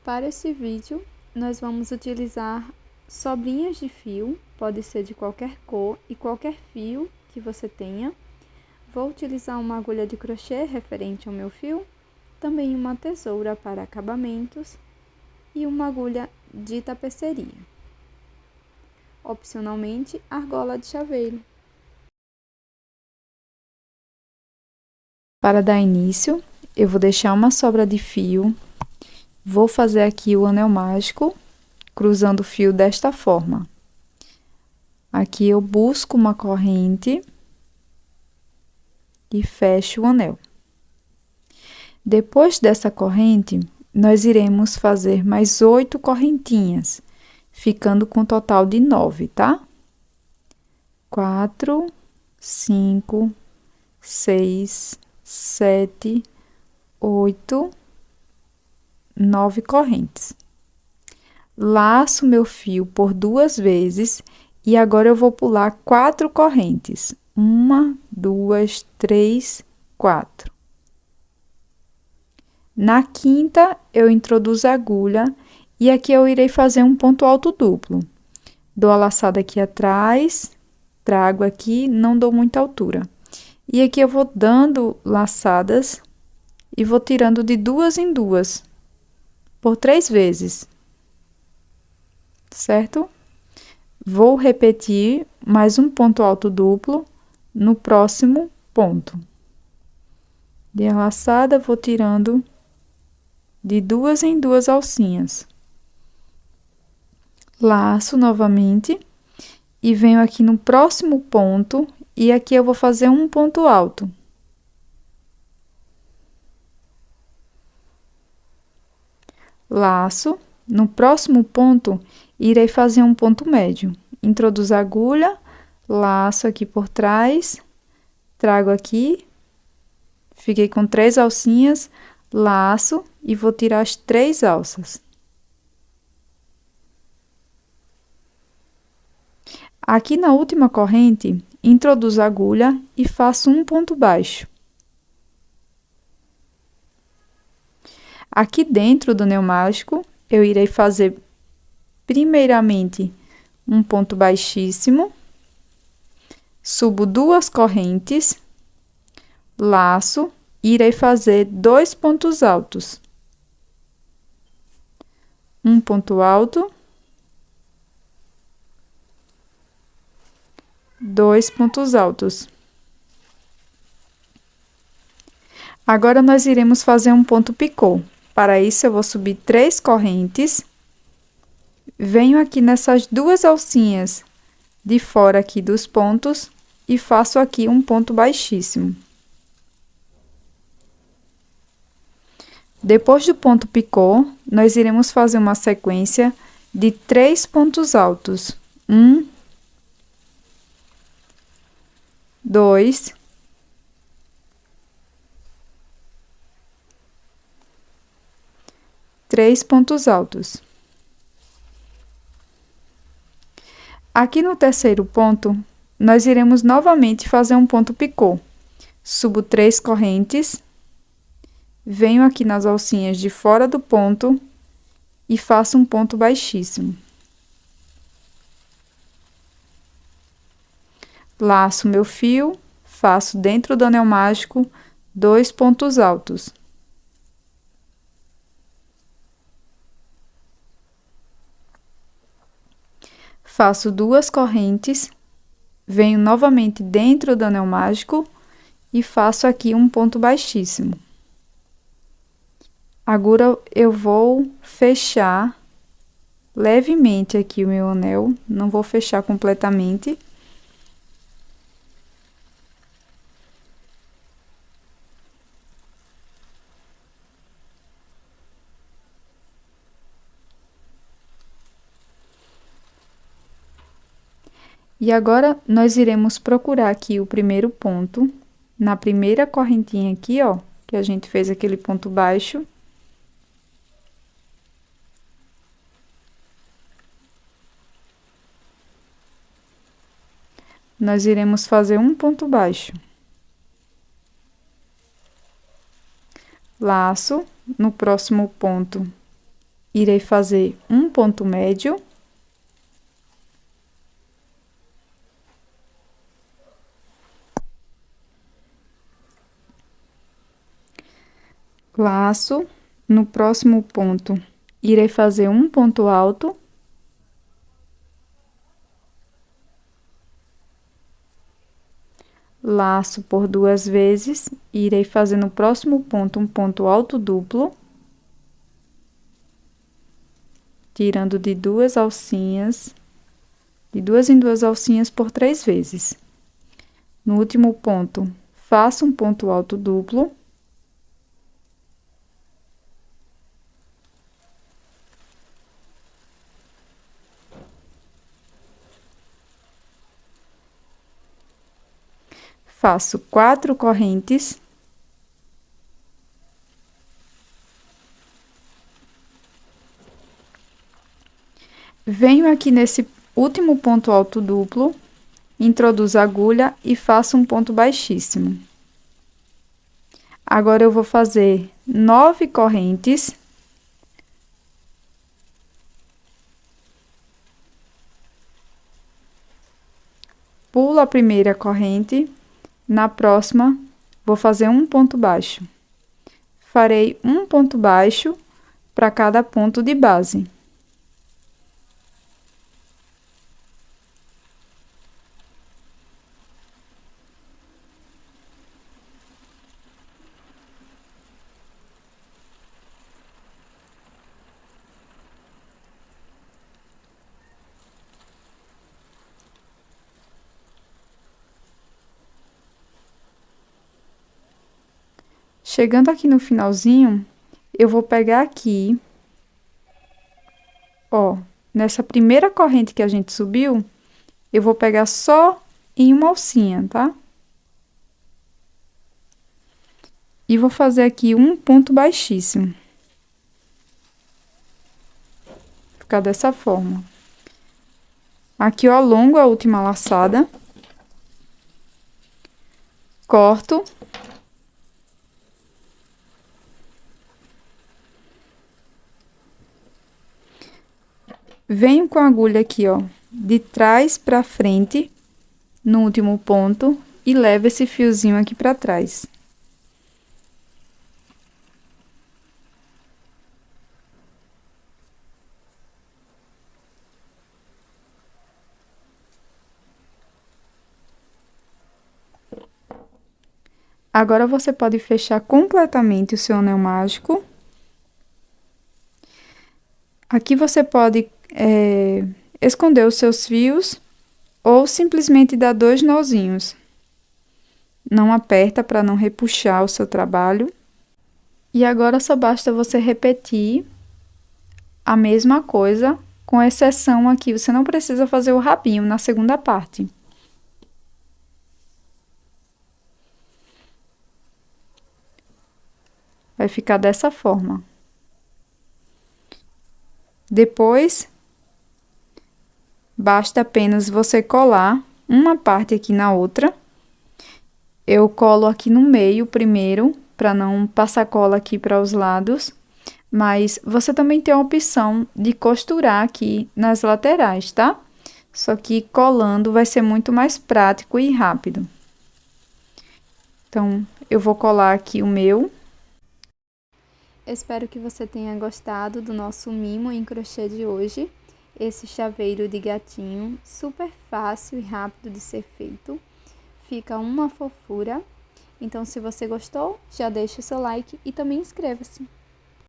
Para esse vídeo, nós vamos utilizar sobrinhas de fio, pode ser de qualquer cor e qualquer fio que você tenha. Vou utilizar uma agulha de crochê referente ao meu fio, também uma tesoura para acabamentos e uma agulha de tapeçaria. Opcionalmente, argola de chaveiro. Para dar início, eu vou deixar uma sobra de fio. Vou fazer aqui o anel mágico, cruzando o fio desta forma. Aqui eu busco uma corrente e fecho o anel. Depois dessa corrente, nós iremos fazer mais 8 correntinhas, ficando com um total de 9, tá? 4, 5, 6, 7, 8, 9 correntes. Laço meu fio por 2 vezes e agora eu vou pular 4 correntes. 1, 2, 3, 4. Na quinta, eu introduzo a agulha e aqui eu irei fazer um ponto alto duplo. Dou a laçada aqui atrás, trago aqui, não dou muita altura. E aqui eu vou dando laçadas e vou tirando de 2 em 2, por 3 vezes. Certo? Vou repetir mais um ponto alto duplo no próximo ponto. Dei a laçada, vou tirando de 2 em 2 alcinhas. Laço novamente e venho aqui no próximo ponto e aqui eu vou fazer um ponto alto. Laço, no próximo ponto, irei fazer um ponto médio. Introduzo a agulha, laço aqui por trás, trago aqui, fiquei com 3 alcinhas, laço e vou tirar as 3 alças. Aqui na última corrente, introduzo a agulha e faço um ponto baixo. Aqui dentro do anel mágico, eu irei fazer primeiramente um ponto baixíssimo, subo 2 correntes, laço, e irei fazer 2 pontos altos. Um ponto alto, 2 pontos altos. Agora, nós iremos fazer um ponto picô. Para isso, eu vou subir 3 correntes. Venho aqui nessas 2 alcinhas de fora aqui dos pontos e faço aqui um ponto baixíssimo. Depois do ponto picô, nós iremos fazer uma sequência de 3 pontos altos. 1, 2, 3 pontos altos. Aqui no terceiro ponto, nós iremos novamente fazer um ponto picô. Subo 3 correntes, venho aqui nas alcinhas de fora do ponto e faço um ponto baixíssimo. Laço meu fio, faço dentro do anel mágico 2 pontos altos. Faço 2 correntes, venho novamente dentro do anel mágico e faço aqui um ponto baixíssimo. Agora, eu vou fechar levemente aqui o meu anel, não vou fechar completamente. E agora, nós iremos procurar aqui o primeiro ponto, na primeira correntinha aqui, ó, que a gente fez aquele ponto baixo. Nós iremos fazer um ponto baixo. Laço, no próximo ponto, irei fazer um ponto médio. Laço, no próximo ponto, irei fazer um ponto alto. Laço por 2 vezes, e irei fazer no próximo ponto um ponto alto duplo. Tirando de 2 alcinhas, de 2 em 2 alcinhas por 3 vezes. No último ponto, faço um ponto alto duplo. Faço 4 correntes. Venho aqui nesse último ponto alto duplo, introduzo a agulha e faço um ponto baixíssimo. Agora, eu vou fazer 9 correntes. Pulo a primeira corrente, na próxima, vou fazer um ponto baixo. Farei um ponto baixo para cada ponto de base. Chegando aqui no finalzinho, eu vou pegar aqui, ó, nessa primeira corrente que a gente subiu, eu vou pegar só em uma alcinha, tá? E vou fazer aqui um ponto baixíssimo. Ficar dessa forma. Aqui eu alongo a última laçada. Corto. Venho com a agulha aqui, ó, de trás pra frente, no último ponto, e levo esse fiozinho aqui pra trás. Agora, você pode fechar completamente o seu anel mágico. Aqui você pode esconder os seus fios ou simplesmente dar 2 nozinhos. Não aperta para não repuxar o seu trabalho. E agora só basta você repetir a mesma coisa, com exceção aqui, você não precisa fazer o rabinho na segunda parte. Vai ficar dessa forma. Depois, basta apenas você colar uma parte aqui na outra. Eu colo aqui no meio primeiro, para não passar cola aqui para os lados. Mas você também tem a opção de costurar aqui nas laterais, tá? Só que colando vai ser muito mais prático e rápido. Então, eu vou colar aqui o meu. Espero que você tenha gostado do nosso mimo em crochê de hoje. Esse chaveiro de gatinho, super fácil e rápido de ser feito. Fica uma fofura. Então, se você gostou, já deixa o seu like e também inscreva-se.